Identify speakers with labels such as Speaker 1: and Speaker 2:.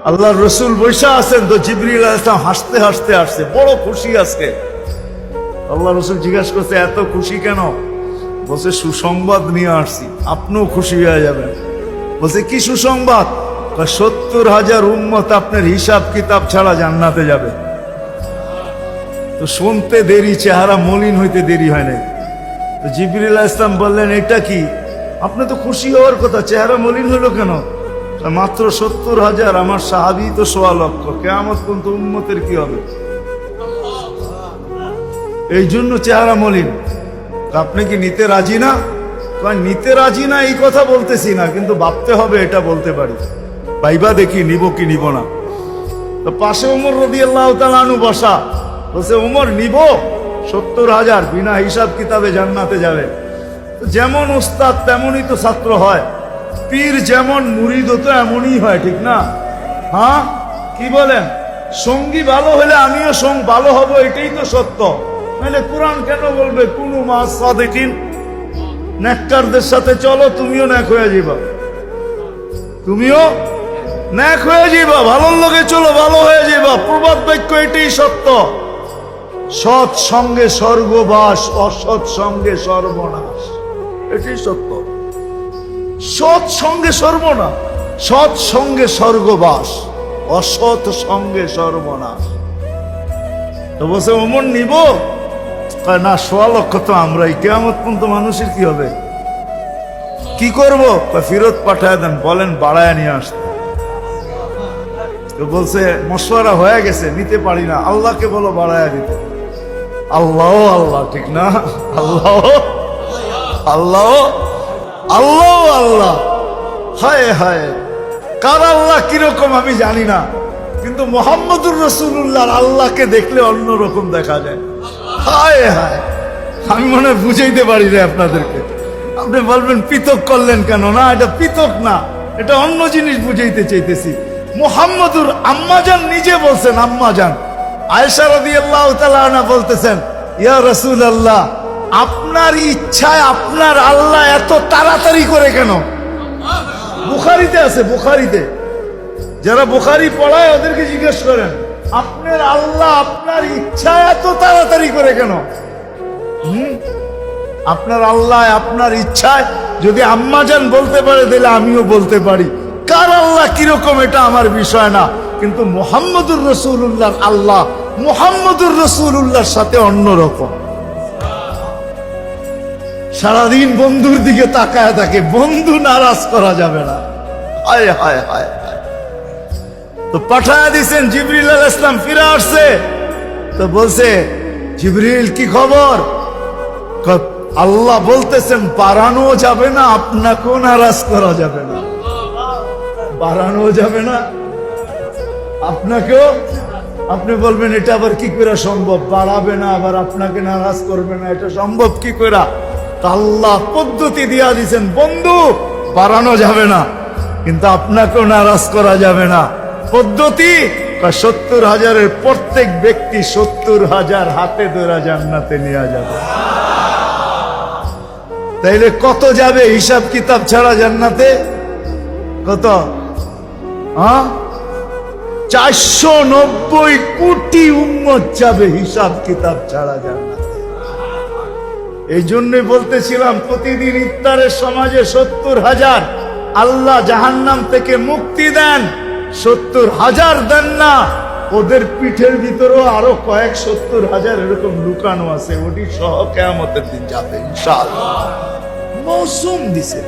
Speaker 1: আল্লাহর রসুল বৈশা আছেন তো জিবরিল আলাইহিস সালাম হাসতে হাসতে আসছে, বড় খুশি আজকে। আল্লাহ রসুল জিজ্ঞাসা করছে এত খুশি কেন? বলছে সুসংবাদ নিয়ে আসছি, আপনিও খুশি হয়ে যাবেন। বলছে কি সুসংবাদ? 70,000 উম্মত আপনার হিসাব কিতাব ছাড়া জান্নাতে যাবে। তো শুনতে দেরি, চেহারা মলিন হইতে দেরি হয় নাই। তো জিবরিল আলাইহিস সালাম বললেন এটা কি? আপনি তো খুশি হওয়ার কথা, চেহারা মলিন হলো কেন? মাত্র 70,000, আমার সাহাবী তো 1.25 লক্ষ, কিয়ামত পর্যন্ত উম্মতের কি হবে? এই জন্য চেহারা মলিন। আপনি কি নিতে রাজি না? নিতে রাজি না এই কথা বলতেছি না, কিন্তু ভাবতে হবে এটা বলতে পারি। ভাইবা দেখি নিব কি নিব না। তো পাশে ওমর রাদিয়াল্লাহু তাআলা আনহু বসা, বলছে ওমর নিব 70,000, বিনা হিসাব কিতাবে জান্নাতে যাবে। যেমন উস্তাদ তেমনই তো ছাত্র হয়, পীর যেমন মুরিদ তো এমনই হয়, ঠিক না? হ্যাঁ, কি বলেন? সঙ্গী ভালো হলে আমিও ভালো হব, এটাই তো সত্য। মানে কোরআন কেন বলবে কুনু মা সাদিকিন, নেককারদের সাথে চলো, তুমিও নেক হয়ে যাবা, তুমিও নেক হয়ে যাবা, ভালোর লোকে চলো, ভালো হয়ে যাবা। প্রবাদ বাক্য এটাই সত্য। সৎ সঙ্গে স্বর্গবাস, অসৎ সঙ্গে সর্বনাশ, এটাই সত্য। সৎ সঙ্গে সর্বনাশ, সৎ সঙ্গে স্বর্গবাস, অসৎ সঙ্গে সর্বনাশ। তো বলছে ওমর নিব না, 1.25 লক্ষ তো আমরাই, কিয়ামত পর্যন্ত মানুষের কি হবে? কি করব? ফেরত পাঠায় দেন, বলেন বাড়ায় নিয়ে আসতে। তো বলছে মশওয়ারা হয়ে গেছে, নিতে পারি না, আল্লাহকে বলো বাড়ায় দিতে। আল্লাহ আল্লাহ, ঠিক না? আল্লাহ আল্লাহ আল্লাহ আল্লাহ, হায় হায়, কার আল্লাহ কিরকম আমি জানি না, কিন্তু মুহাম্মদুর রাসূলুল্লাহর আল্লাহকে দেখলে অন্যরকম দেখা যায়। হায় হায়, আমি মনে হয় বুঝাইতে পারি না আপনাদেরকে। আপনি বলবেন পৃথক করলেন কেন? না, এটা পৃথক না, এটা অন্য জিনিস বুঝাইতে চাইতেছি। মুহাম্মদুর আম্মাজান নিজে বলছেন, আম্মাজান আয়েশা রাদিয়াল্লাহু তাআলা আনহা বলতেছেন, ইয়া রাসূলুল্লাহ, আপনার ইচ্ছায় আপনার আল্লাহ এত তাড়াতাড়ি করে কেন? বুখারীতে আছে, বুখারীতে। যারা বুখারী পড়ায় ওদেরকে জিজ্ঞেস করেন, আপনার আল্লাহ আপনার ইচ্ছায় এত তাড়াতাড়ি করে কেন? আপনার আল্লাহ আপনার ইচ্ছায় যদি আম্মাজান বলতে পারে, তাহলে আমিও বলতে পারি। কার আল্লাহ কিরকম এটা আমার বিষয় না, কিন্তু মুহাম্মদুর রাসূলুল্লাহর আল্লাহ মুহাম্মদুর রাসূলুল্লাহর সাথে অন্যরকম। সারাদিন বন্ধুর দিকে তাকায় থাকে, বন্ধু নারাজ করা যাবে না। হায় হায় হায় হায়। তো পাঠায় দিয়েছেন, জিবরিল আলাইহিস সালাম ফিরে আসছে। তো বলছে জিবরিল কি খবর? আল্লাহ বলতেছেন বাড়ানো যাবে না, আপনাকেও নারাজ করা যাবে না। বাড়ানো যাবে না, আপনাকেও। আপনি বলবেন এটা আবার কি করে সম্ভব? বাড়াবে না আবার আপনাকে নারাজ করবে না, এটা সম্ভব কি করে? আল্লাহ পদ্ধতি দিয়া দিয়েছেন, বন্ধু বাড়ানো যাবে না, কিন্তু আপনাকেও নারাজ করা যাবে না। পদ্ধতি 70,000-এর প্রত্যেক ব্যক্তি 70,000 হাতে ধরে জান্নাতে নিয়ে যাবে। তাইলে কত যাবে হিসাব কিতাব ছাড়া জান্নাতে? কত? 490 কোটি উম্মত যাবে হিসাব কিতাব ছাড়া জান্নাতে। এই জন্যই বলতেছিলাম, প্রতিদিন ইফতারের সমাজে 70,000 আল্লাহ জাহান্নাম থেকে মুক্তি দেন। 70,000 দেন না, ওদের পিঠের ভিতরেও আরো কয়েক 70,000 এরকম লুকানো আছে, ওটি সহ কিয়ামতের দিন যাবে ইনশাআল্লাহ। মৌসুম দিছে।